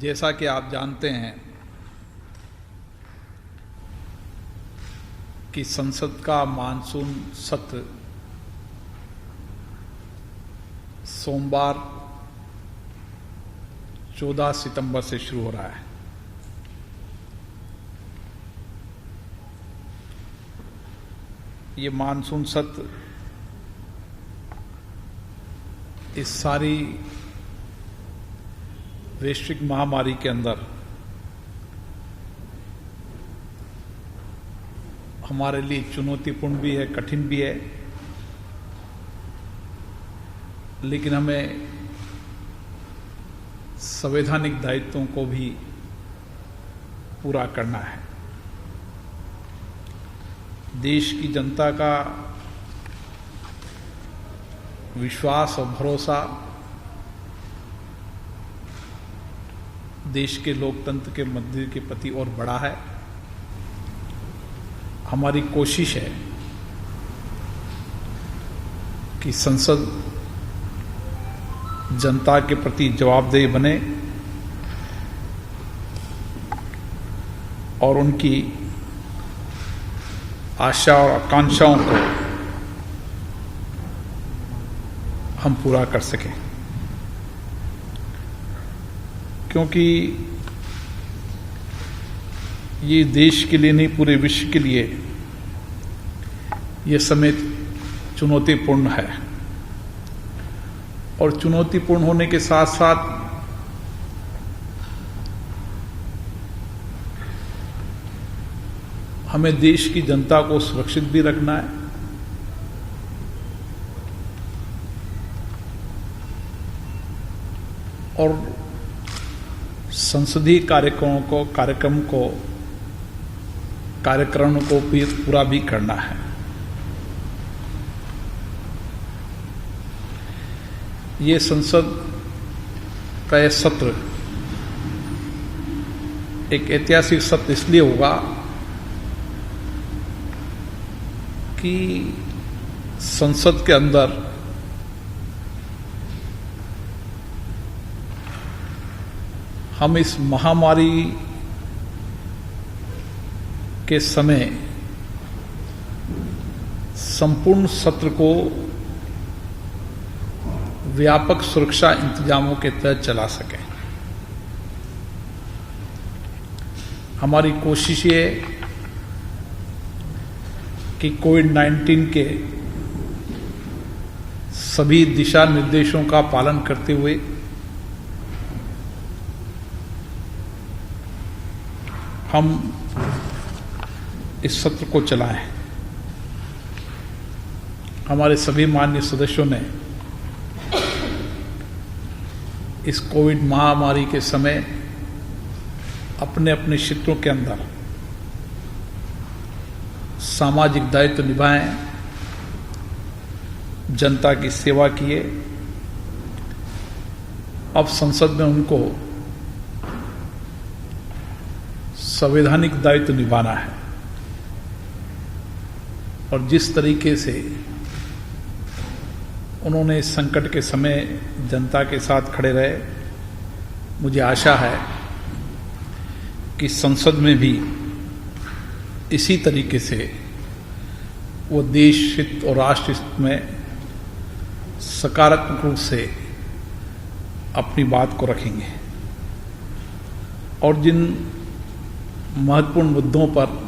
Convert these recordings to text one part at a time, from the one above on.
जैसा कि आप जानते हैं कि संसद का मानसून सत्र सोमवार 14 सितंबर से शुरू हो रहा है। ये मानसून सत्र इस सारी वैश्विक महामारी के अंदर हमारे लिए चुनौतीपूर्ण भी है, कठिन भी है, लेकिन हमें संवैधानिक दायित्वों को भी पूरा करना है। देश की जनता का विश्वास और भरोसा देश के लोकतंत्र के मंदिर के प्रति और बढ़ा है। हमारी कोशिश है कि संसद जनता के प्रति जवाबदेह बने और उनकी आशा और आकांक्षाओं को हम पूरा कर सकें, क्योंकि ये देश के लिए नहीं, पूरे विश्व के लिए ये समय चुनौतीपूर्ण है। और चुनौतीपूर्ण होने के साथ साथ हमें देश की जनता को सुरक्षित भी रखना है और संसदीय कार्यक्रम को भी पूरा भी करना है। ये संसद का यह सत्र एक ऐतिहासिक सत्र इसलिए होगा कि संसद के अंदर हम इस महामारी के समय संपूर्ण सत्र को व्यापक सुरक्षा इंतजामों के तहत चला सकें। हमारी कोशिश ये कि कोविड-19 के सभी दिशा निर्देशों का पालन करते हुए हम इस सत्र को चलाएं। हमारे सभी माननीय सदस्यों ने इस कोविड महामारी के समय अपने अपने क्षेत्रों के अंदर सामाजिक दायित्व निभाएं, जनता की सेवा किए। अब संसद में उनको संवैधानिक दायित्व निभाना है और जिस तरीके से उन्होंने इस संकट के समय जनता के साथ खड़े रहे, मुझे आशा है कि संसद में भी इसी तरीके से वो देश हित और राष्ट्र हित में सकारात्मक रूप से अपनी बात को रखेंगे और जिन महत्वपूर्ण मुद्दों पर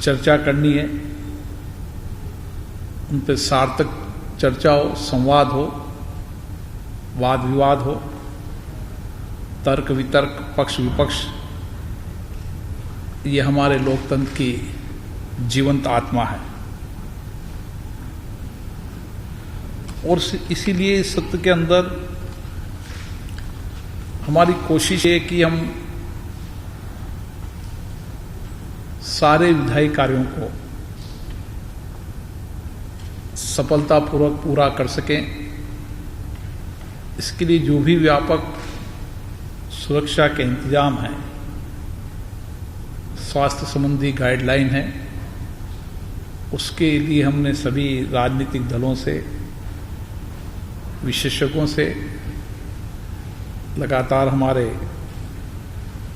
चर्चा करनी है उन पर सार्थक चर्चा हो, संवाद हो, वाद विवाद हो, तर्क वितर्क, पक्ष विपक्ष, ये हमारे लोकतंत्र की जीवंत आत्मा है। और इसीलिए इस सत्र के अंदर हमारी कोशिश है कि हम सारे विधायी कार्यों को सफलतापूर्वक पूरा कर सकें। इसके लिए जो भी व्यापक सुरक्षा के इंतजाम हैं, स्वास्थ्य संबंधी गाइडलाइन है, उसके लिए हमने सभी राजनीतिक दलों से, विशेषज्ञों से लगातार हमारे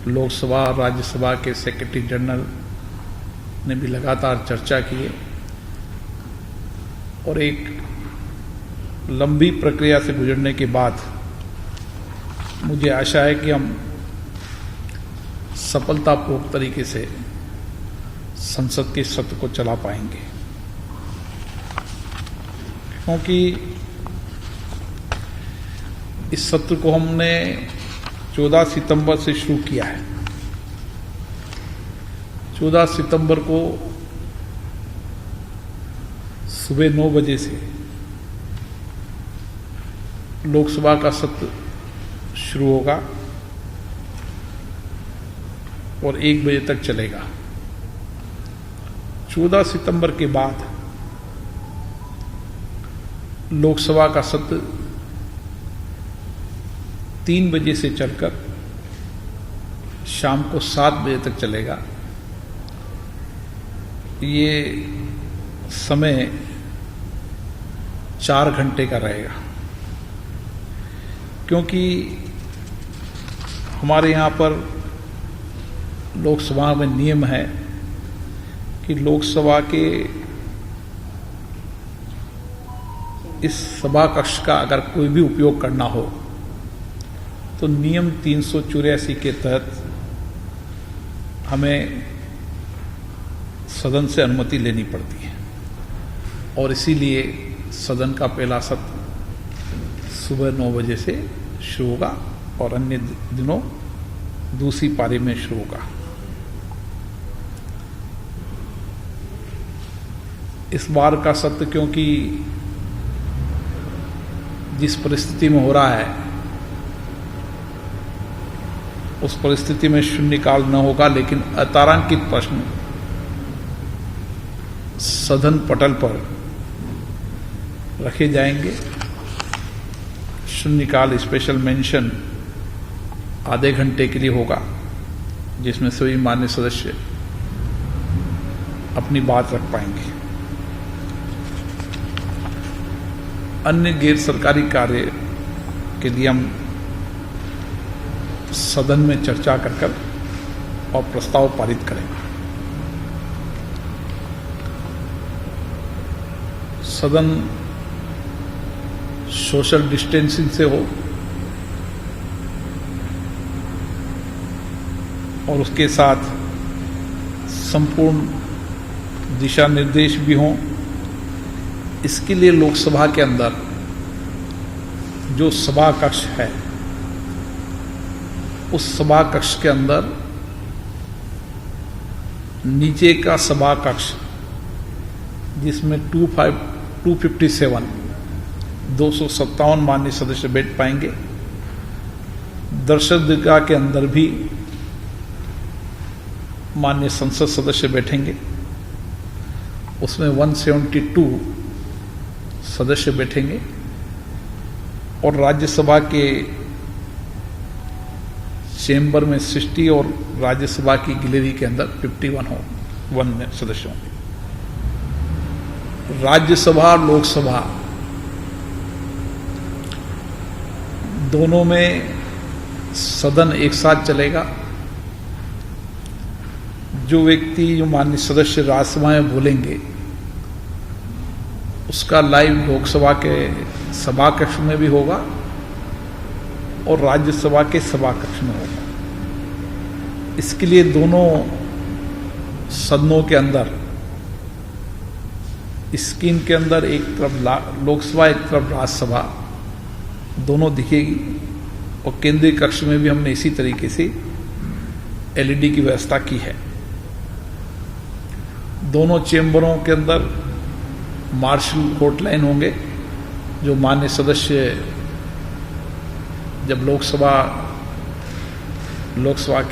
लोकसभा और राज्यसभा के सेक्रेटरी जनरल ने भी लगातार चर्चा की है और एक लंबी प्रक्रिया से गुजरने के बाद मुझे आशा है कि हम सफलतापूर्वक तरीके से संसद के सत्र को चला पाएंगे, क्योंकि इस सत्र को हमने 14 सितंबर से शुरू किया है। 14 सितंबर को सुबह 9 बजे से लोकसभा का सत्र शुरू होगा और 1 बजे तक चलेगा। 14 सितंबर के बाद लोकसभा का सत्र 3 बजे से चलकर शाम को 7 बजे तक चलेगा। ये समय 4 घंटे का रहेगा, क्योंकि हमारे यहाँ पर लोकसभा में नियम है कि लोकसभा के इस सभा कक्ष का अगर कोई भी उपयोग करना हो तो नियम 384 के तहत हमें सदन से अनुमति लेनी पड़ती है और इसीलिए सदन का पहला सत्र सुबह 9 बजे से शुरू होगा और अन्य दिनों दूसरी पारी में शुरू होगा। इस बार का सत्र क्योंकि जिस परिस्थिति में हो रहा है उस परिस्थिति में शून्यकाल न होगा, लेकिन अतारांकित प्रश्न सदन पटल पर रखे जाएंगे। शून्यकाल स्पेशल मेंशन आधे घंटे के लिए होगा, जिसमें सभी मान्य सदस्य अपनी बात रख पाएंगे। अन्य गैर सरकारी कार्य के लिए हम सदन में चर्चा कर और प्रस्ताव पारित करेंगे। सदन सोशल डिस्टेंसिंग से हो और उसके साथ संपूर्ण दिशा निर्देश भी हों। इसके लिए लोकसभा के अंदर जो सभा कक्ष है उस सभा कक्ष के अंदर नीचे का सभा कक्ष जिसमें 257 माननीय सदस्य बैठ पाएंगे। दर्शक दीर्घा के अंदर भी माननीय संसद सदस्य बैठेंगे, उसमें 172 सदस्य बैठेंगे और राज्यसभा के चेंबर में 60 और राज्यसभा की गैलरी के अंदर 51 सदस्य होंगे। राज्यसभा और लोकसभा दोनों में सदन एक साथ चलेगा। जो व्यक्ति जो माननीय सदस्य राज्यसभा में बोलेंगे उसका लाइव लोकसभा के सभा कक्ष में भी होगा और राज्यसभा के सभा कक्ष में होगा। इसके लिए दोनों सदनों के अंदर स्क्रीन के अंदर एक तरफ लोकसभा एक तरफ राज्यसभा दोनों दिखेगी और केंद्रीय कक्ष में भी हमने इसी तरीके से एलईडी की व्यवस्था की है। दोनों चेंबरों के अंदर मार्शल कोर्ट लाइन होंगे। जो मान्य सदस्य जब लोकसभा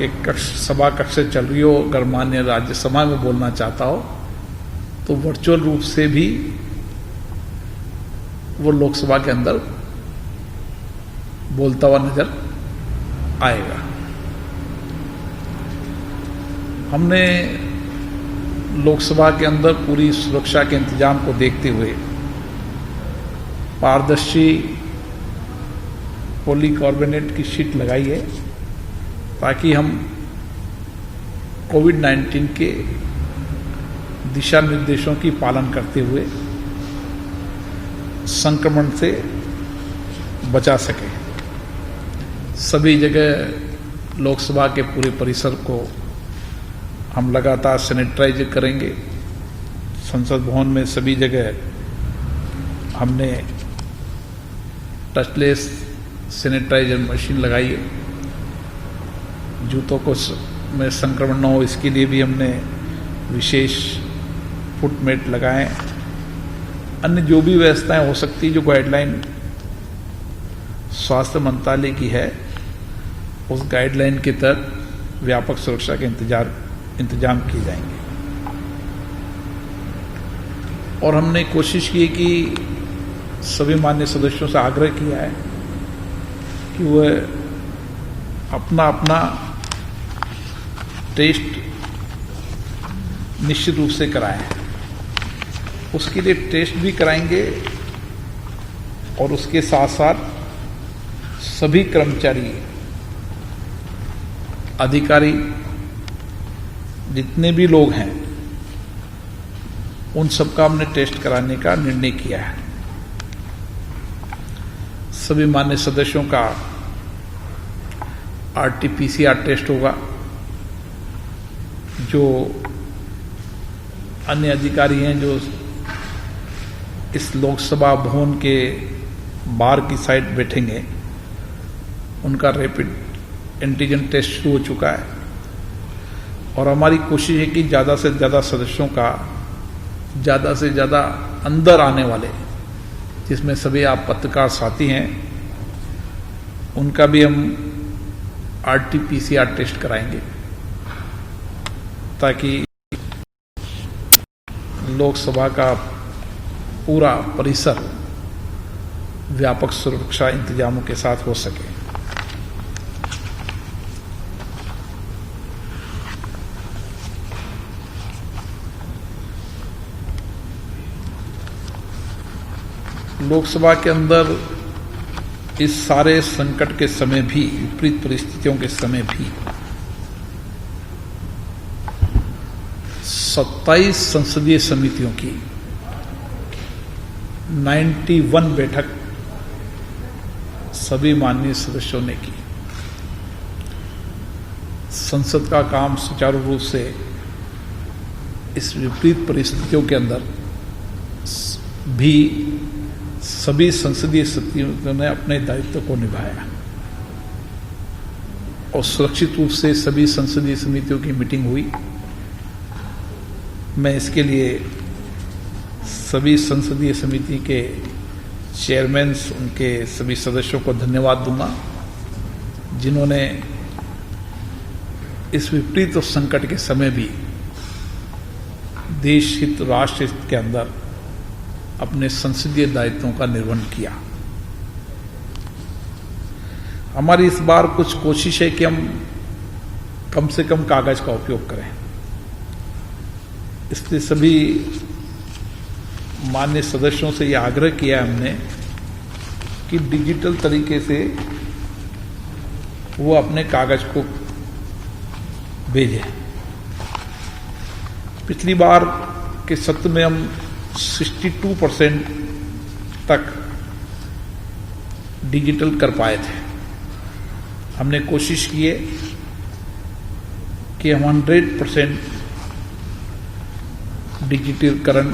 के सभा कक्ष से चल रही हो अगर मान्य राज्यसभा में बोलना चाहता हो तो वर्चुअल रूप से भी वो लोकसभा के अंदर बोलता हुआ नजर आएगा। हमने लोकसभा के अंदर पूरी सुरक्षा के इंतजाम को देखते हुए पारदर्शी पॉलीकार्बोनेट की शीट लगाई है ताकि हम कोविड-19 के दिशा निर्देशों की पालन करते हुए संक्रमण से बचा सके। सभी जगह लोकसभा के पूरे परिसर को हम लगातार सैनिटाइज करेंगे। संसद भवन में सभी जगह हमने टचलेस सैनिटाइजर मशीन लगाई है। जूतों को में संक्रमण न हो इसके लिए भी हमने विशेष फुटमेट लगाए। अन्य जो भी व्यवस्थाएं हो सकती जो गाइडलाइन स्वास्थ्य मंत्रालय की है उस गाइडलाइन के तहत व्यापक सुरक्षा के इंतजाम किए जाएंगे। और हमने कोशिश की कि सभी माननीय सदस्यों से आग्रह किया है कि वह अपना अपना टेस्ट निश्चित रूप से कराएं। उसके लिए टेस्ट भी कराएंगे और उसके साथ साथ सभी कर्मचारी, अधिकारी, जितने भी लोग हैं उन सबका हमने टेस्ट कराने का निर्णय किया है। सभी मान्य सदस्यों का RT-PCR टेस्ट होगा। जो अन्य अधिकारी हैं जो इस लोकसभा भवन के बाहर की साइड बैठेंगे उनका रैपिड एंटीजन टेस्ट शुरू हो चुका है। और हमारी कोशिश है कि ज़्यादा से ज़्यादा सदस्यों का ज़्यादा से ज़्यादा अंदर आने वाले, जिसमें सभी आप पत्रकार साथी हैं, उनका भी हम RT-PCR टेस्ट कराएंगे ताकि लोकसभा का पूरा परिसर व्यापक सुरक्षा इंतजामों के साथ हो सके। लोकसभा के अंदर इस सारे संकट के समय भी, विपरीत परिस्थितियों के समय भी 27 संसदीय समितियों की 91 बैठक सभी माननीय सदस्यों ने की। संसद का काम सुचारू रूप से इस विपरीत परिस्थितियों के अंदर भी सभी संसदीय समितियों ने अपने दायित्व को निभाया और सुरक्षित रूप से सभी संसदीय समितियों की मीटिंग हुई। मैं इसके लिए सभी संसदीय समिति के चेयरमैन, उनके सभी सदस्यों को धन्यवाद दूंगा जिन्होंने इस विपरीत और संकट के समय भी देश हित, राष्ट्र हित के अंदर अपने संसदीय दायित्वों का निर्वहन किया। हमारी इस बार कुछ कोशिश है कि हम कम से कम कागज का उपयोग करें। इसलिए सभी माननीय सदस्यों से यह आग्रह किया हमने कि डिजिटल तरीके से वो अपने कागज को भेजें। पिछली बार के सत्र में हम 62% तक डिजिटल कर पाए थे। हमने कोशिश की है कि हम 100% डिजिटलीकरण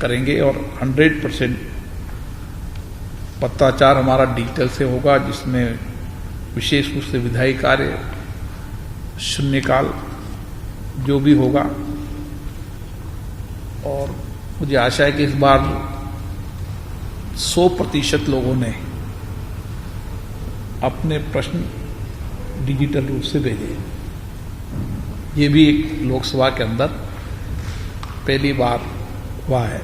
करेंगे और 100% पत्राचार हमारा डिजिटल से होगा, जिसमें विशेष रूप से विधायी कार्य, शून्यकाल जो भी होगा। और मुझे आशा है कि इस बार 100% लोगों ने अपने प्रश्न डिजिटल रूप से भेजे। ये भी एक लोकसभा के अंदर पहली बार हुआ है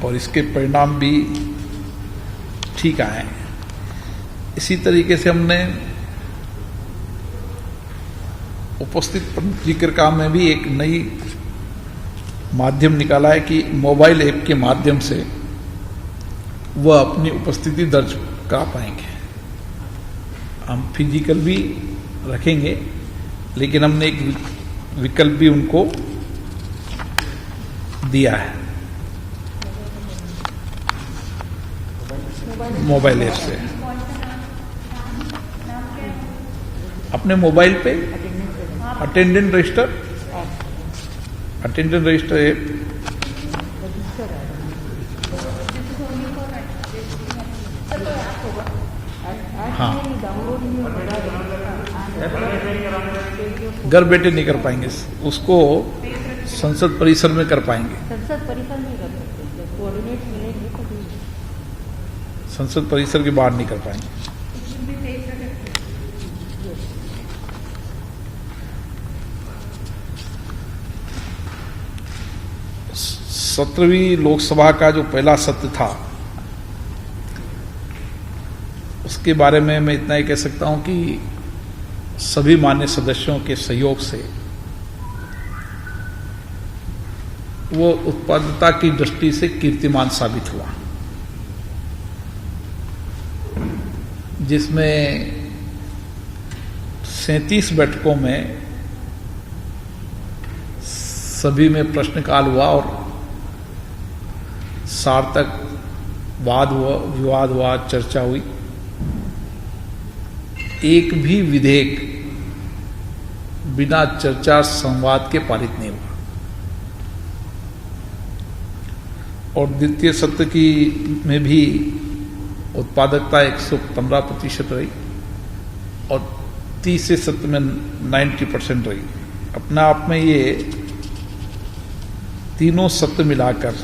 और इसके परिणाम भी ठीक आए हैं। इसी तरीके से हमने उपस्थित पत्रिका में भी एक नई माध्यम निकाला है कि मोबाइल ऐप के माध्यम से वह अपनी उपस्थिति दर्ज करा पाएंगे। हम फिजिकल भी रखेंगे, लेकिन हमने एक विकल्प भी उनको दिया है मोबाइल ऐप से। अपने मोबाइल पे अटेंडेंट रजिस्टर ऐप, हाँ, घर बैठे नहीं कर पाएंगे उसको, संसद परिसर में कर पाएंगे। संसद परिसर में कर सकते हैं, कोऑर्डिनेट मिलेंगे तो संसद परिसर के बाहर नहीं कर पाएंगे। सत्रहवीं लोकसभा का जो पहला सत्र था, उसके बारे में मैं इतना ही कह सकता हूं कि सभी मान्य सदस्यों के सहयोग से वो उत्पादकता की दृष्टि से कीर्तिमान साबित हुआ, जिसमें 37 बैठकों में सभी में प्रश्नकाल हुआ और सार्थक वाद हुआ, विवाद हुआ, चर्चा हुई। एक भी विधेयक बिना चर्चा संवाद के पारित नहीं हुआ। और द्वितीय सत्र की में भी उत्पादकता 115% रही और तीसरे सत्र में 90% रही। अपने आप में ये तीनों सत्र मिलाकर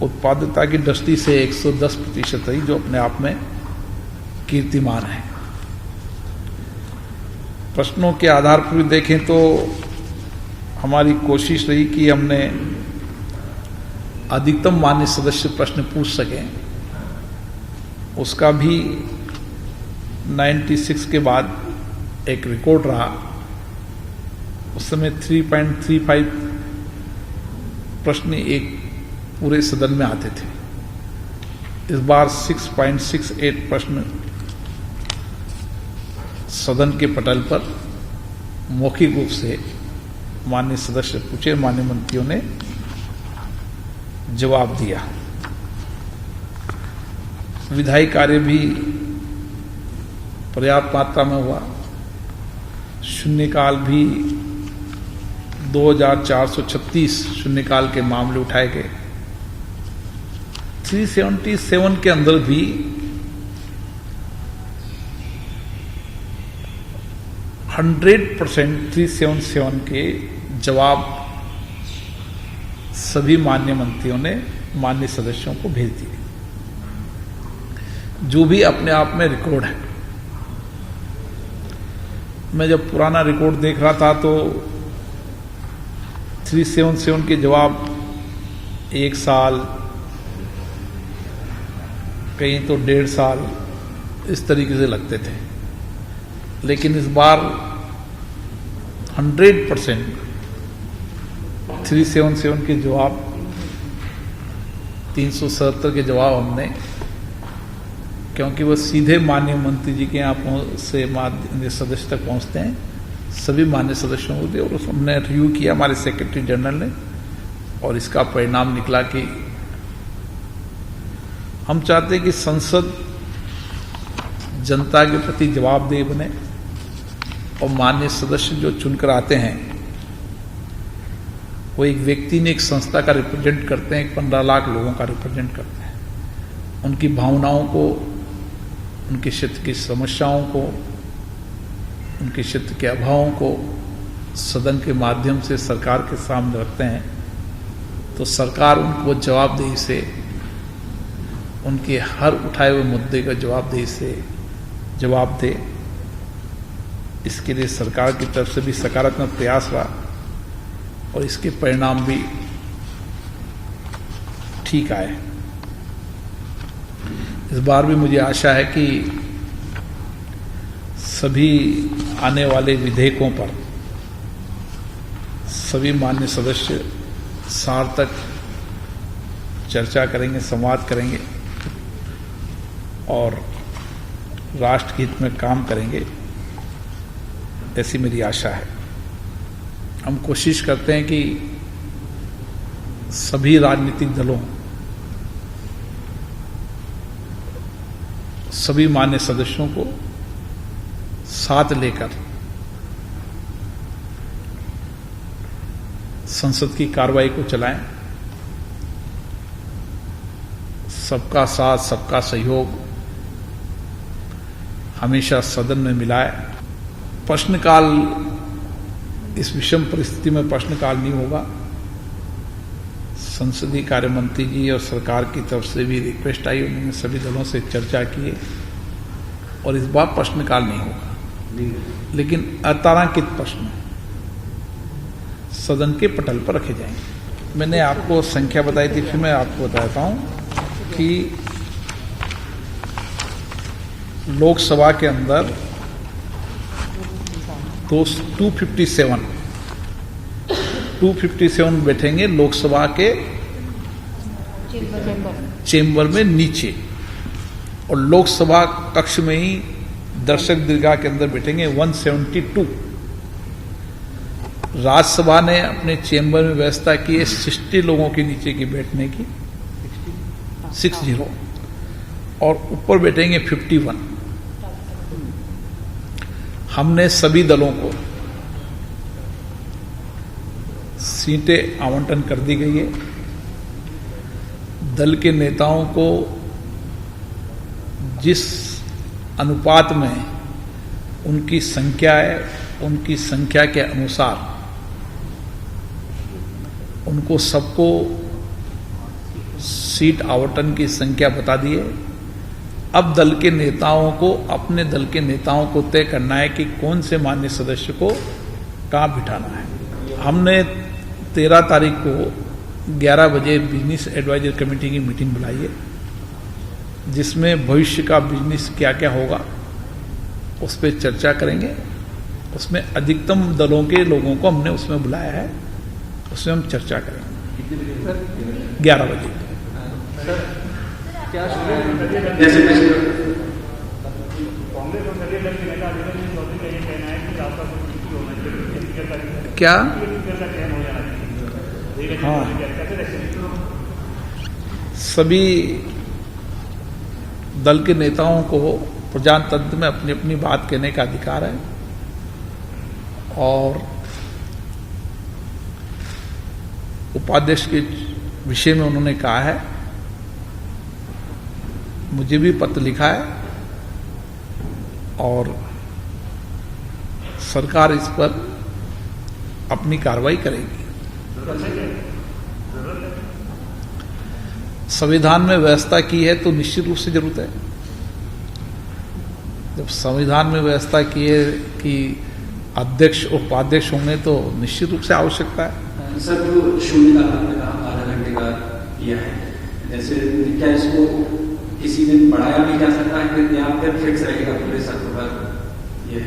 उत्पादकता की दृष्टि से 110% रही, जो अपने आप में कीर्तिमान है। प्रश्नों के आधार पर भी देखें तो हमारी कोशिश रही कि हमने अधिकतम मान्य सदस्य प्रश्न पूछ सकें। उसका भी 96 के बाद एक रिकॉर्ड रहा। उस समय 3.35 प्रश्न एक पूरे सदन में आते थे। इस बार 6.68 प्रश्न सदन के पटल पर मौखिक रूप से माननीय सदस्य पूछे, माननीय मंत्रियों ने जवाब दिया। विधायी कार्य भी पर्याप्त मात्रा में हुआ। शून्यकाल भी 2436 शून्यकाल के मामले उठाए गए। 377 के अंदर भी 100% 377 के जवाब सभी मान्य मंत्रियों ने मान्य सदस्यों को भेज दिए, जो भी अपने आप में रिकॉर्ड है। मैं जब पुराना रिकॉर्ड देख रहा था तो 377 के जवाब 1 साल, कहीं तो 1.5 साल इस तरीके से लगते थे। लेकिन इस बार 100% 377 के जवाब, 377 के जवाब हमने, क्योंकि वह सीधे माननीय मंत्री जी के यहाँ से माननीय सदस्य तक पहुँचते हैं, सभी माननीय सदस्यों को दिए और हमने रिव्यू किया हमारे सेक्रेटरी जनरल ने, और इसका परिणाम निकला कि हम चाहते हैं कि संसद जनता के प्रति जवाबदेह बने और माननीय सदस्य जो चुनकर आते हैं वो एक व्यक्ति ने एक संस्था का रिप्रेजेंट करते हैं, 15 लाख लोगों का रिप्रेजेंट करते हैं। उनकी भावनाओं को, उनके क्षेत्र की समस्याओं को, उनके क्षेत्र के अभावों को सदन के माध्यम से सरकार के सामने रखते हैं, तो सरकार उनको जवाबदेही से, उनके हर उठाए हुए मुद्दे का जवाबदेही से जवाब दे। इसके लिए सरकार की तरफ से भी सकारात्मक प्रयास रहा और इसके परिणाम भी ठीक आए। इस बार भी मुझे आशा है कि सभी आने वाले विधेयकों पर सभी मान्य सदस्य सार्थक चर्चा करेंगे, संवाद करेंगे और राष्ट्र के हित में काम करेंगे, ऐसी मेरी आशा है। हम कोशिश करते हैं कि सभी राजनीतिक दलों, सभी मान्य सदस्यों को साथ लेकर संसद की कार्रवाई को चलाएं। सबका साथ, सबका सहयोग हमेशा सदन में मिला है। प्रश्नकाल, इस विषम परिस्थिति में प्रश्नकाल नहीं होगा। संसदीय कार्य मंत्री जी और सरकार की तरफ से भी रिक्वेस्ट आई, उन्होंने सभी दलों से चर्चा की और इस बार प्रश्नकाल नहीं होगा, लेकिन अतारांकित प्रश्न सदन के पटल पर रखे जाएंगे। मैंने आपको संख्या बताई थी, फिर मैं आपको बताता हूं कि लोकसभा के अंदर 257 बैठेंगे लोकसभा के चेंबर में नीचे, और लोकसभा कक्ष में ही दर्शक दीर्घा के अंदर बैठेंगे 172। राज्यसभा ने अपने चेंबर में व्यवस्था की है 60 लोगों के नीचे की बैठने की, 60, और ऊपर बैठेंगे 51। हमने सभी दलों को सीटें आवंटन कर दी गई है। दल के नेताओं को जिस अनुपात में उनकी संख्या है, उनकी संख्या के अनुसार उनको सबको सीट आवंटन की संख्या बता दी है। अब दल के नेताओं को, अपने दल के नेताओं को तय करना है कि कौन से मान्य सदस्य को कहाँ बिठाना है। हमने 13 तारीख को 11 बजे बिजनेस एडवाइजर कमेटी की मीटिंग बुलाई है, जिसमें भविष्य का बिजनेस क्या क्या होगा उस पर चर्चा करेंगे। उसमें अधिकतम दलों के लोगों को हमने उसमें बुलाया है, उसमें हम चर्चा करेंगे 11 बजे। क्या? हाँ, सभी दल के नेताओं को प्रजातंत्र में अपनी अपनी बात कहने का अधिकार है, और उपाध्यक्ष के विषय में उन्होंने कहा है, मुझे भी पत्र लिखा है, और सरकार इस पर अपनी कार्रवाई करेगी। संविधान में व्यवस्था की है तो निश्चित रूप से जरूरत है। जब संविधान में व्यवस्था की है कि अध्यक्ष उपाध्यक्ष होंगे तो निश्चित रूप से आवश्यकता है। सर, जो शून्यकाल आपने कहा आधा घंटे का किया है, जैसे क्या इसको किसी दिन बढ़ाया भी जा सकता है या फिर फिक्स रहेगा पूरे सत्र पर? ये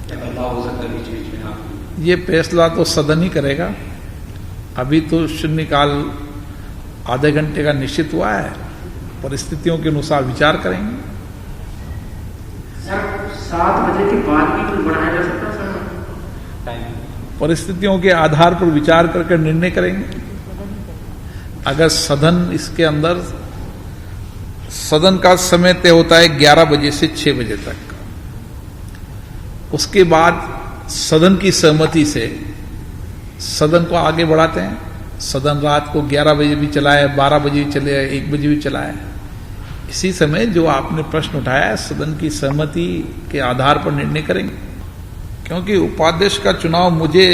क्या बदलाव हो सकता है बीच बीच में? आप ये फैसला तो सदन ही करेगा। अभी तो शून्यकाल आधे घंटे का निश्चित हुआ है, परिस्थितियों के अनुसार विचार करेंगे। सर, 7 बजे के बाद भी कुछ बढ़ाया जा सकता है सर? परिस्थितियों के आधार पर विचार करके निर्णय करेंगे। अगर सदन इसके अंदर, सदन का समय तय होता है 11 बजे से 6 बजे तक, उसके बाद सदन की सहमति से सदन को आगे बढ़ाते हैं। सदन रात को 11 बजे भी चला है, 12 बजे भी चले, 1 बजे भी चला है। इसी समय जो आपने प्रश्न उठाया है, सदन की सहमति के आधार पर निर्णय करेंगे। क्योंकि उपाध्यक्ष का चुनाव, मुझे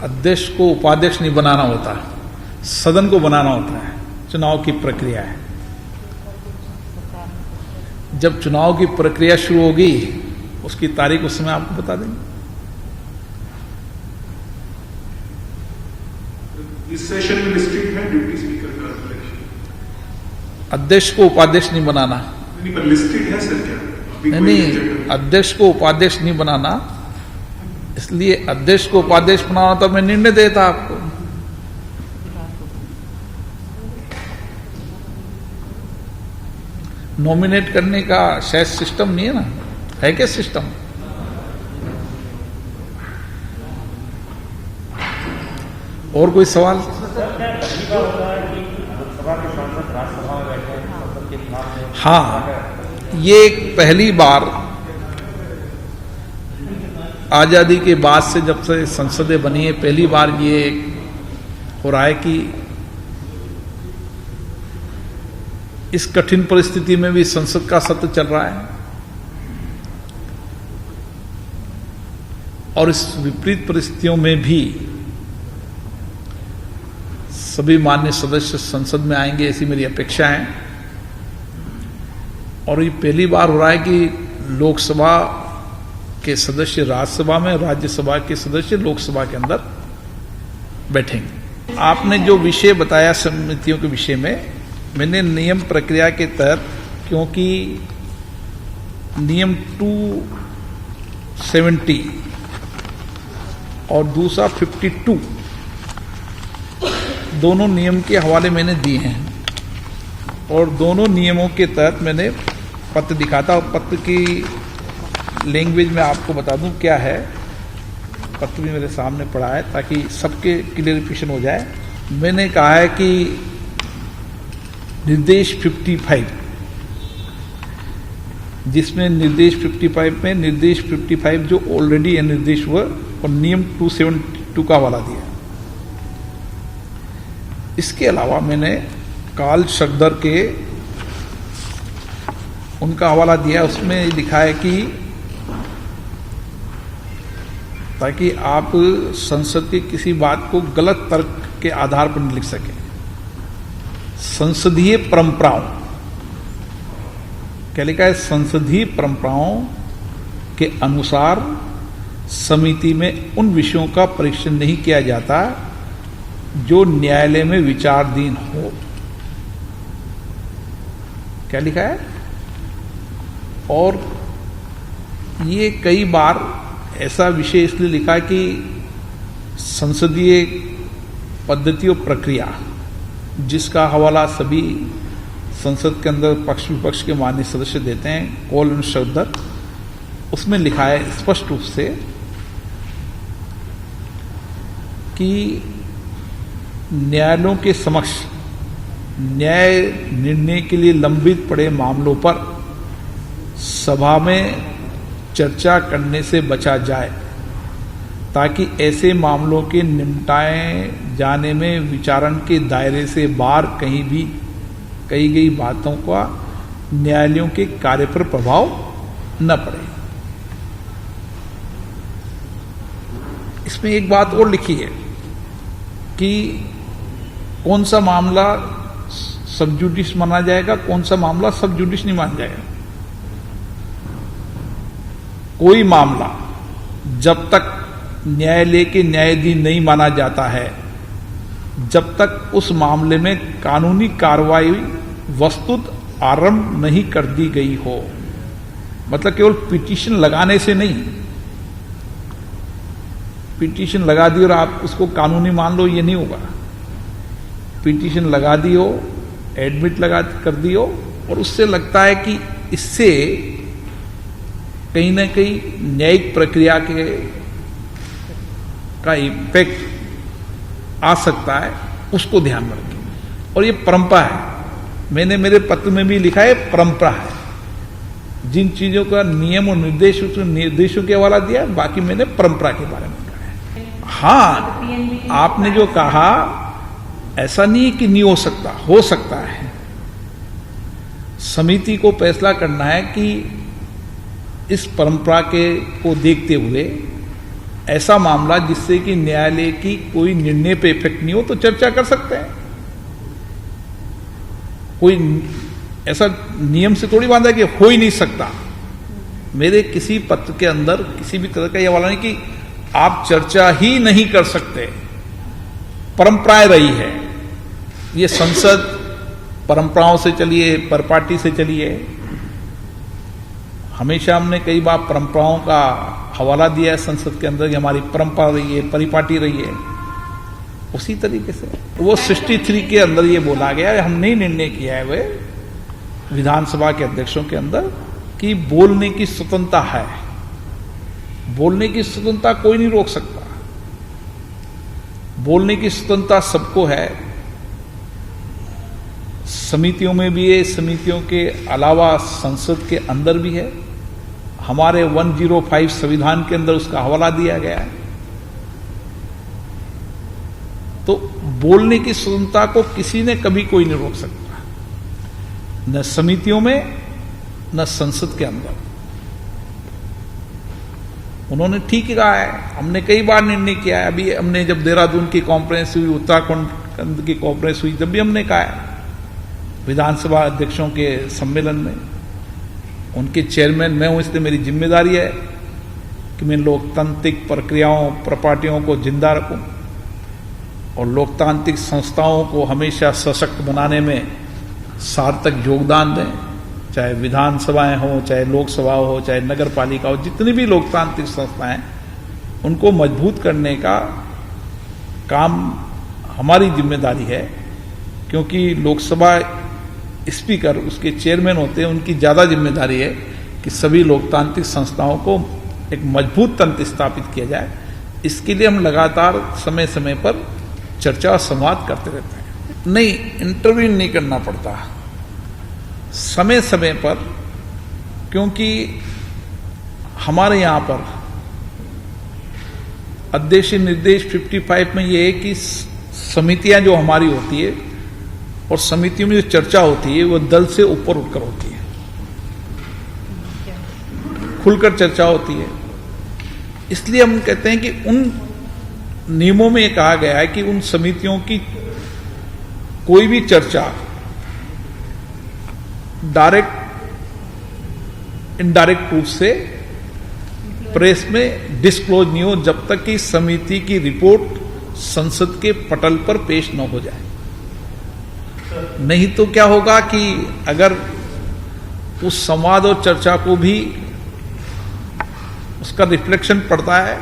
अध्यक्ष को उपाध्यक्ष नहीं बनाना होता, सदन को बनाना होता है। चुनाव की प्रक्रिया है। जब चुनाव की प्रक्रिया शुरू होगी, उसकी तारीख उस समय आपको बता देंगे। इस सेशन में रिस्ट्रिक्ट है डिप्टी स्पीकर का इलेक्शन? अध्यक्ष को उपाध्यक्ष नहीं बनाना। नहीं, पर लिस्टेड है सर क्या? नहीं, अध्यक्ष को उपाध्यक्ष नहीं बनाना, इसलिए अध्यक्ष को उपाध्यक्ष बनाना तो मैं निर्णय देता आपको। नॉमिनेट करने का शायद सिस्टम नहीं है ना, है क्या सिस्टम? और कोई सवाल? हाँ, ये पहली बार आजादी के बाद से, जब से संसदें बनी है, पहली बार ये हो रहा है कि इस कठिन परिस्थिति में भी संसद का सत्र चल रहा है और इस विपरीत परिस्थितियों में भी सभी माननीय सदस्य संसद में आएंगे, ऐसी मेरी अपेक्षा है। और ये पहली बार हो रहा है कि लोकसभा के सदस्य राज्यसभा में, राज्यसभा के सदस्य लोकसभा के अंदर बैठेंगे। आपने जो विषय बताया समितियों के विषय में, मैंने नियम प्रक्रिया के तहत, क्योंकि नियम 270 और दूसरा 52 दोनों नियम के हवाले मैंने दिए हैं और दोनों नियमों के तहत मैंने पत्र दिखाता, और पत्र की लैंग्वेज में आपको बता दूं क्या है। पत्र भी मेरे सामने पड़ा है ताकि सबके क्लियरिफिकेशन हो जाए। मैंने कहा है कि निर्देश 55, जिसमें निर्देश 55 में निर्देश 55 जो ऑलरेडी निर्देश हुआ और नियम 272 का हवाला दिया। इसके अलावा मैंने कार्ल शक्दर के उनका हवाला दिया, उसमें लिखा है कि ताकि आप संसद की किसी बात को गलत तर्क के आधार पर नहीं लिख सकें। संसदीय परंपराओं, क्या लिखा है? संसदीय परंपराओं के अनुसार समिति में उन विषयों का परीक्षण नहीं किया जाता जो न्यायालय में विचाराधीन हो। क्या लिखा है? और ये कई बार ऐसा विषय इसलिए लिखा कि संसदीय पद्धति और प्रक्रिया, जिसका हवाला सभी संसद के अंदर पक्ष विपक्ष के माननीय सदस्य देते हैं, कॉल एंड शब्द, उसमें लिखा है स्पष्ट रूप से कि न्यायालयों के समक्ष न्याय निर्णय के लिए लंबित पड़े मामलों पर सभा में चर्चा करने से बचा जाए, ताकि ऐसे मामलों के निपटाए जाने में विचारण के दायरे से बाहर कहीं भी कही गई बातों का न्यायालयों के कार्य पर प्रभाव न पड़े। इसमें एक बात और लिखी है कि कौन सा मामला सब जुडिस माना जाएगा, कौन सा मामला सब जुडिस नहीं माना जाएगा। कोई मामला जब तक न्यायालय के न्यायाधीन नहीं माना जाता है, जब तक उस मामले में कानूनी कार्रवाई वस्तुत आरंभ नहीं कर दी गई हो, मतलब केवल पिटीशन लगाने से नहीं, पिटीशन लगा दी और आप उसको कानूनी मान लो, ये नहीं होगा। पिटीशन लगा दी हो, एडमिट लगा कर दी हो और उससे लगता है कि इससे कहीं ना कहीं न्यायिक प्रक्रिया के का इम्पैक्ट आ सकता है, उसको ध्यान में रखें। और ये परंपरा है, मैंने मेरे पत्र में भी लिखा है, परंपरा है। जिन चीजों का नियम और निर्देशों के हवाला दिया, बाकी मैंने परंपरा के बारे में कहा है। हाँ, आपने जो कहा ऐसा नहीं कि नहीं हो सकता है। समिति को फैसला करना है कि इस परंपरा को देखते हुए ऐसा मामला जिससे कि न्यायालय की कोई निर्णय पे इफेक्ट नहीं हो तो चर्चा कर सकते हैं। कोई ऐसा नियम से थोड़ी बांधा कि हो ही नहीं सकता। मेरे किसी पत्र के अंदर किसी भी तरह का यह वाला नहीं कि आप चर्चा ही नहीं कर सकते। परंपराएं रही है, ये संसद परंपराओं से चलिए, परपाटी से चलिए, हमेशा हमने कई बार परंपराओं का हवाला दिया है संसद के अंदर, हमारी परंपरा रही है, परिपाटी रही है। उसी तरीके से वो 63 के अंदर ये बोला गया है, हमने ही निर्णय किया है वे विधानसभा के अध्यक्षों के अंदर कि बोलने की स्वतंत्रता है। बोलने की स्वतंत्रता कोई नहीं रोक सकता। बोलने की स्वतंत्रता सबको है। समितियों में भी है, समितियों के अलावा संसद के अंदर भी है। हमारे 105 संविधान के अंदर उसका हवाला दिया गया है। तो बोलने की स्वतंत्रता को किसी ने कभी कोई नहीं रोक सकता, न समितियों में न संसद के अंदर। उन्होंने ठीक ही कहा है। हमने कई बार निर्णय किया है। अभी हमने जब देहरादून की कॉन्फ्रेंस हुई, उत्तराखंड की कॉन्फ्रेंस हुई, तब भी हमने कहा है विधानसभा अध्यक्षों के सम्मेलन में, उनके चेयरमैन मैं हूं, इसलिए मेरी जिम्मेदारी है कि मैं लोकतांत्रिक प्रक्रियाओं प्रपार्टियों को जिंदा रखूं और लोकतांत्रिक संस्थाओं को हमेशा सशक्त बनाने में सार्थक योगदान दें। चाहे विधानसभाएं हो, चाहे लोकसभा हो, चाहे नगर पालिका हो, जितनी भी लोकतांत्रिक संस्थाएं, उनको मजबूत करने का काम हमारी जिम्मेदारी है। क्योंकि लोकसभा स्पीकर उसके चेयरमैन होते हैं, उनकी ज्यादा जिम्मेदारी है कि सभी लोकतांत्रिक संस्थाओं को एक मजबूत तंत्र स्थापित किया जाए। इसके लिए हम लगातार समय समय पर चर्चा और संवाद करते रहते हैं। नहीं, इंटरव्यू नहीं करना पड़ता समय समय पर, क्योंकि हमारे यहां पर अध्यक्ष निर्देश 55 में यह है कि समितियां जो हमारी होती है और समितियों में जो चर्चा होती है वो दल से ऊपर उठकर होती है, खुलकर चर्चा होती है। इसलिए हम कहते हैं कि उन नियमों में यह कहा गया है कि उन समितियों की कोई भी चर्चा डायरेक्ट इनडायरेक्ट रूप से प्रेस में डिस्क्लोज नहीं हो, जब तक कि समिति की रिपोर्ट संसद के पटल पर पेश न हो जाए। नहीं तो क्या होगा कि अगर उस संवाद और चर्चा को भी उसका रिफ्लेक्शन पड़ता है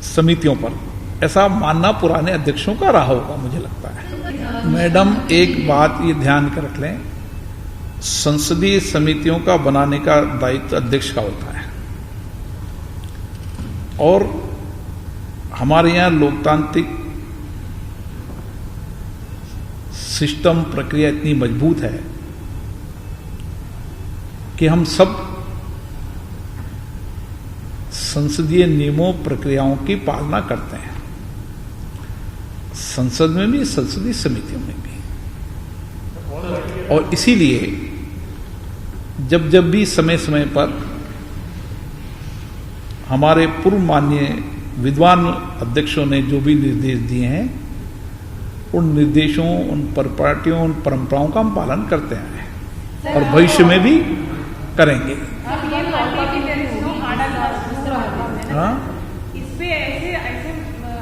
समितियों पर, ऐसा मानना पुराने अध्यक्षों का रहा होगा, मुझे लगता है। मैडम, एक बात ये ध्यान कर रख लें, संसदीय समितियों का बनाने का दायित्व अध्यक्ष का होता है और हमारे यहां लोकतांत्रिक सिस्टम प्रक्रिया इतनी मजबूत है कि हम सब संसदीय नियमों प्रक्रियाओं की पालना करते हैं, संसद में भी, संसदीय समितियों में भी। और इसीलिए जब भी समय समय पर हमारे पूर्व माननीय विद्वान अध्यक्षों ने जो भी निर्देश दिए हैं, उन निर्देशों, उन प्रॉपर्टियों, उन परंपराओं का हम पालन करते हैं और भविष्य में भी करेंगे। हाँ, इस पे ऐसे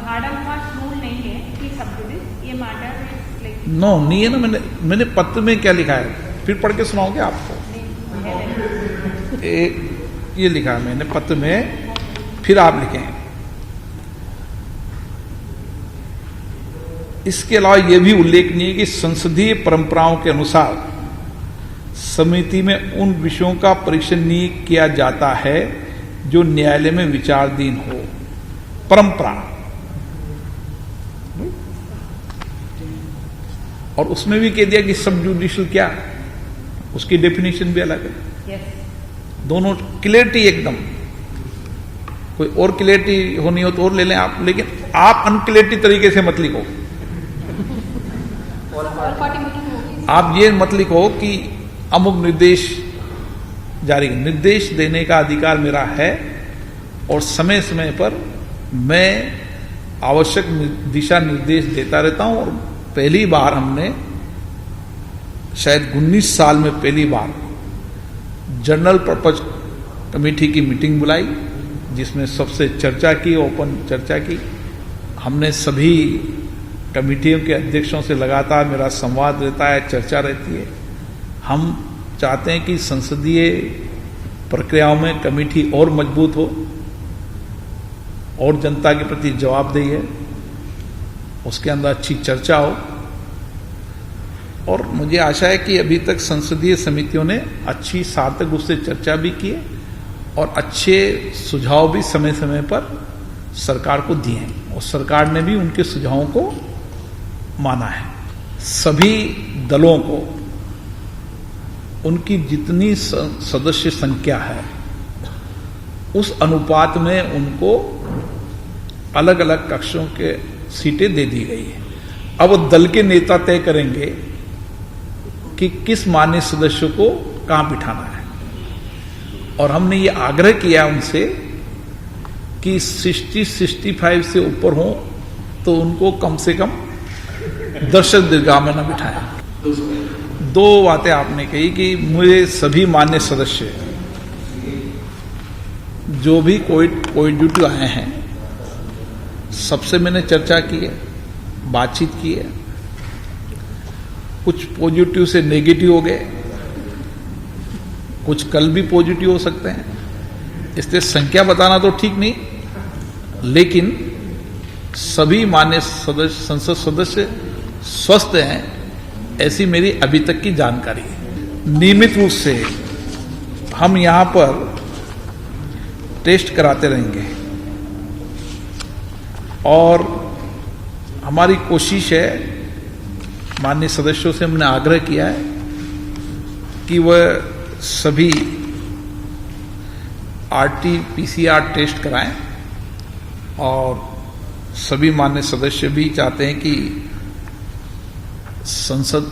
हार्ड एंड फास्ट रूल नहीं है कि सब ये मैटर नो नहीं है ना। मैंने पत्र में क्या लिखा है, फिर पढ़ के सुनाओगे आपको। ये लिखा है मैंने पत्र में, फिर आप लिखें। इसके अलावा यह भी उल्लेखनीय है कि संसदीय परंपराओं के अनुसार समिति में उन विषयों का परीक्षण नहीं किया जाता है जो न्यायालय में विचाराधीन हो। परंपरा, और उसमें भी कह दिया कि सब जुडिशियल क्या, उसकी डेफिनेशन भी अलग है। दोनों क्लियरिटी एकदम, कोई और क्लियरिटी होनी हो तो और ले लें आप, लेकिन आप अनक्लियरिटी तरीके से मत लिखो। आप ये मत लिखो कि अमुक निर्देश जारी, निर्देश देने का अधिकार मेरा है और समय समय पर मैं आवश्यक दिशा निर्देश देता रहता हूं। और पहली बार हमने शायद 19 साल में पहली बार जनरल पर्पज कमेटी की मीटिंग बुलाई, जिसमें सबसे चर्चा की, ओपन चर्चा की। हमने सभी कमेटियों के अध्यक्षों से लगातार मेरा संवाद रहता है, चर्चा रहती है। हम चाहते हैं कि संसदीय प्रक्रियाओं में कमेटी और मजबूत हो और जनता के प्रति जवाबदेही है, उसके अंदर अच्छी चर्चा हो और मुझे आशा है कि अभी तक संसदीय समितियों ने अच्छी सार्थक रूप से चर्चा भी की है और अच्छे सुझाव भी समय समय पर सरकार को दिए हैं और सरकार ने भी उनके सुझावों को माना है। सभी दलों को उनकी जितनी सदस्य संख्या है उस अनुपात में उनको अलग अलग कक्षों के सीटें दे दी गई है। अब दल के नेता तय करेंगे कि किस मान्य सदस्य को कहां बिठाना है और हमने ये आग्रह किया उनसे कि 60-65 से ऊपर हो तो उनको कम से कम दर्शक दीर्घा में न बिठाएं। दो बातें आपने कही कि मुझे सभी मान्य सदस्य जो भी कोविड आए हैं सबसे मैंने चर्चा की है, बातचीत की है। कुछ पॉजिटिव से नेगेटिव हो गए, कुछ कल भी पॉजिटिव हो सकते हैं, इसलिए संख्या बताना तो ठीक नहीं, लेकिन सभी मान्य सदस्य संसद सदस्य स्वस्थ हैं ऐसी मेरी अभी तक की जानकारी है। नियमित रूप से हम यहां पर टेस्ट कराते रहेंगे और हमारी कोशिश है, माननीय सदस्यों से हमने आग्रह किया है कि वह सभी RT-PCR टेस्ट कराएं और सभी माननीय सदस्य भी चाहते हैं कि संसद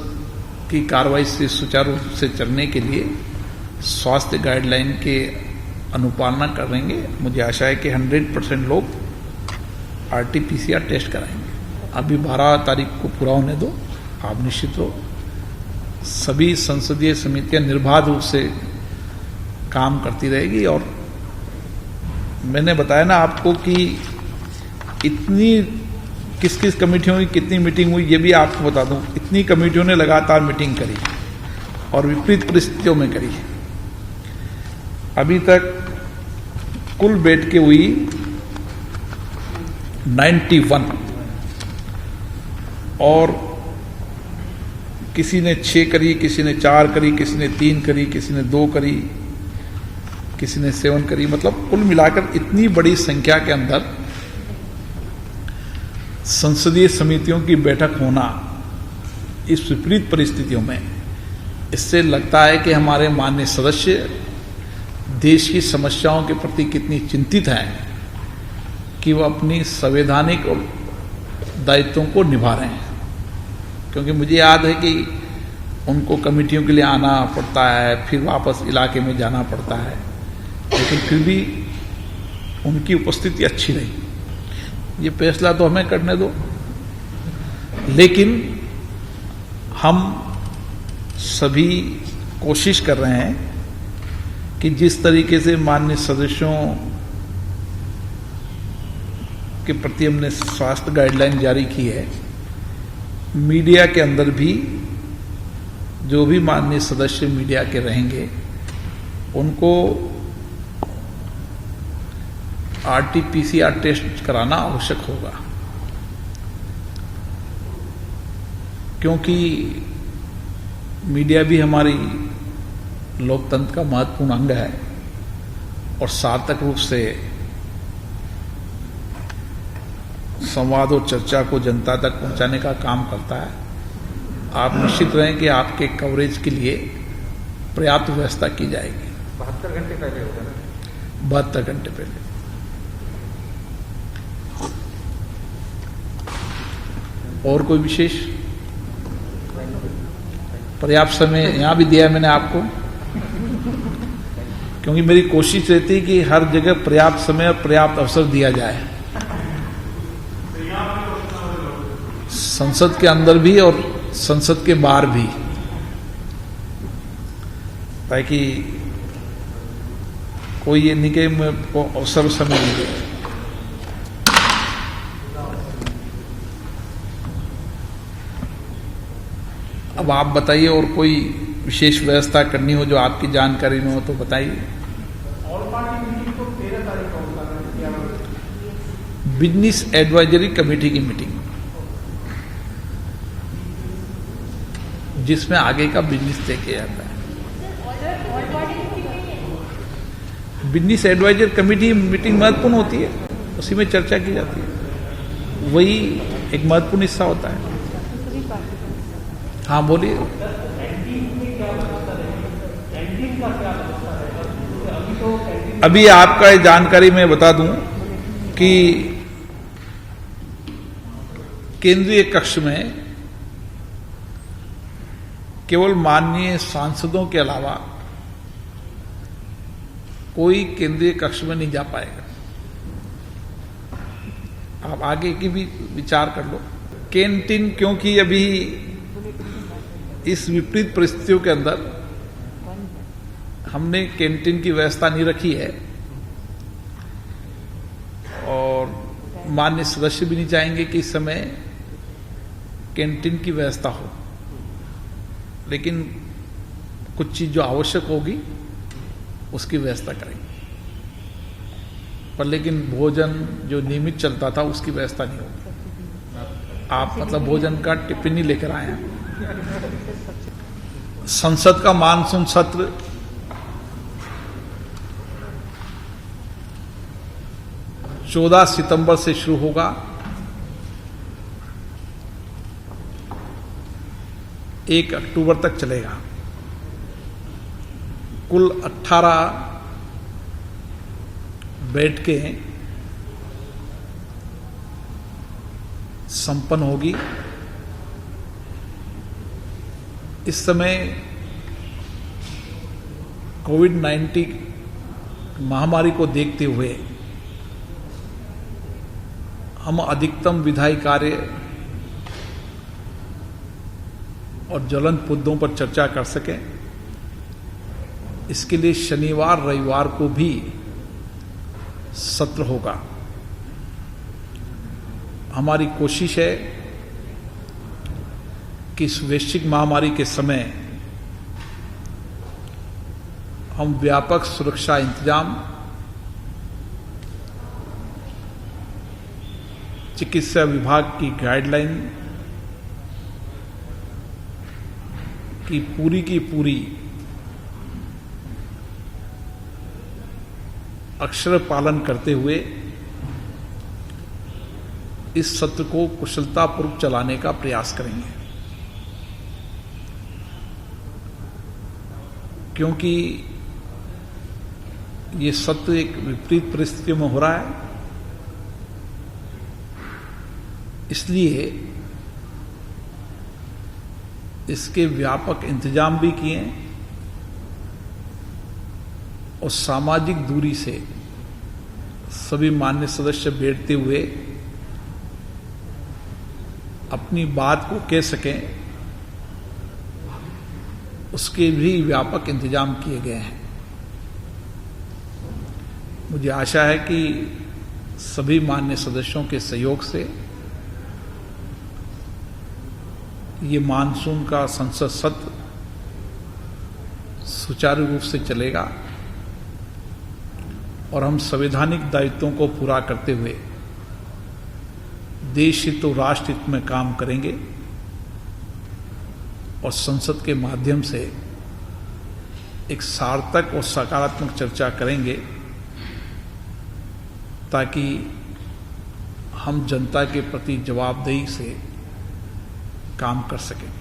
की कार्रवाई से सुचारू रूप से चलने के लिए स्वास्थ्य गाइडलाइन के अनुपालना करेंगे। मुझे आशा है कि 100% लोग RT-PCR टेस्ट कराएंगे। अभी 12 तारीख को पूरा होने दो, आप निश्चित हो। सभी संसदीय समितियां निर्बाध रूप से काम करती रहेगी और मैंने बताया ना आपको कि इतनी किस किस कमेटियों की कितनी मीटिंग हुई ये भी आपको बता दूं। इतनी कमेटियों ने लगातार मीटिंग करी और विपरीत परिस्थितियों में करी। अभी तक कुल बैठकें हुई 91 और किसी ने 6 करी, किसी ने 4 करी, किसी ने 3 करी, किसी ने 2 करी, किसी ने 7 करी। मतलब कुल मिलाकर इतनी बड़ी संख्या के अंदर संसदीय समितियों की बैठक होना इस विपरीत परिस्थितियों में, इससे लगता है कि हमारे माननीय सदस्य देश की समस्याओं के प्रति कितनी चिंतित हैं कि वो अपनी संवैधानिक और दायित्वों को निभा रहे हैं। क्योंकि मुझे याद है कि उनको कमेटियों के लिए आना पड़ता है, फिर वापस इलाके में जाना पड़ता है, लेकिन फिर भी उनकी उपस्थिति अच्छी रही। ये फैसला तो हमें करने दो, लेकिन हम सभी कोशिश कर रहे हैं कि जिस तरीके से माननीय सदस्यों के प्रति हमने स्वास्थ्य गाइडलाइन जारी की है, मीडिया के अंदर भी जो भी माननीय सदस्य मीडिया के रहेंगे उनको RT-PCR टेस्ट कराना आवश्यक होगा, क्योंकि मीडिया भी हमारी लोकतंत्र का महत्वपूर्ण अंग है और सार्थक रूप से संवाद और चर्चा को जनता तक पहुंचाने का काम करता है। आप निश्चित रहें कि आपके कवरेज के लिए पर्याप्त व्यवस्था की जाएगी। 72 घंटे पहले होगा ना? 72 घंटे पहले। और कोई विशेष? पर्याप्त समय यहां भी दिया मैंने आपको, क्योंकि मेरी कोशिश रहती है कि हर जगह पर्याप्त समय और पर्याप्त अवसर दिया जाए, संसद के अंदर भी और संसद के बाहर भी, ताकि कोई ये नहीं कि मैं अवसर समय नहीं दे। अब आप बताइए, और कोई विशेष व्यवस्था करनी हो जो आपकी जानकारी में हो तो बताइए। बिजनेस एडवाइजरी कमेटी की मीटिंग जिसमें आगे का बिजनेस तय किया जाता है। बिजनेस एडवाइजर कमेटी मीटिंग महत्वपूर्ण होती है, उसी में चर्चा की जाती है, वही एक महत्वपूर्ण हिस्सा होता है। हाँ बोलिए। अभी आपका ये जानकारी मैं बता दूं कि केंद्रीय कक्ष में केवल माननीय सांसदों के अलावा कोई केंद्रीय कक्ष में नहीं जा पाएगा। आप आगे की भी विचार कर लो। कैंटीन, क्योंकि अभी इस विपरीत परिस्थितियों के अंदर हमने कैंटीन की व्यवस्था नहीं रखी है और माननीय सदस्य भी नहीं चाहेंगे कि इस समय कैंटीन की व्यवस्था हो, लेकिन कुछ चीज जो आवश्यक होगी उसकी व्यवस्था करेंगे, पर लेकिन भोजन जो नियमित चलता था उसकी व्यवस्था नहीं होगी। आप मतलब भोजन का टिप्पणी लेकर आए हैं। संसद का मानसून सत्र 14 सितंबर से शुरू होगा। 1 अक्टूबर तक चलेगा। कुल 18 बैठकें संपन्न होगी। इस समय कोविड-19 महामारी को देखते हुए हम अधिकतम विधायी कार्य और ज्वलंत मुद्दों पर चर्चा कर सकें, इसके लिए शनिवार रविवार को भी सत्र होगा। हमारी कोशिश है कि इस वैश्विक महामारी के समय हम व्यापक सुरक्षा इंतजाम, चिकित्सा विभाग की गाइडलाइन की पूरी अक्षर पालन करते हुए इस सत्र को कुशलतापूर्वक चलाने का प्रयास करेंगे, क्योंकि ये सत्र एक विपरीत परिस्थितियों में हो रहा है। इसलिए इसके व्यापक इंतजाम भी किए और सामाजिक दूरी से सभी मान्य सदस्य बैठते हुए अपनी बात को कह सकें, उसके भी व्यापक इंतजाम किए गए हैं। मुझे आशा है कि सभी मान्य सदस्यों के सहयोग से ये मानसून का संसद सत्र सुचारू रूप से चलेगा और हम संवैधानिक दायित्वों को पूरा करते हुए देश हित और राष्ट्र हित में काम करेंगे और संसद के माध्यम से एक सार्थक और सकारात्मक चर्चा करेंगे, ताकि हम जनता के प्रति जवाबदेही से काम कर सकें।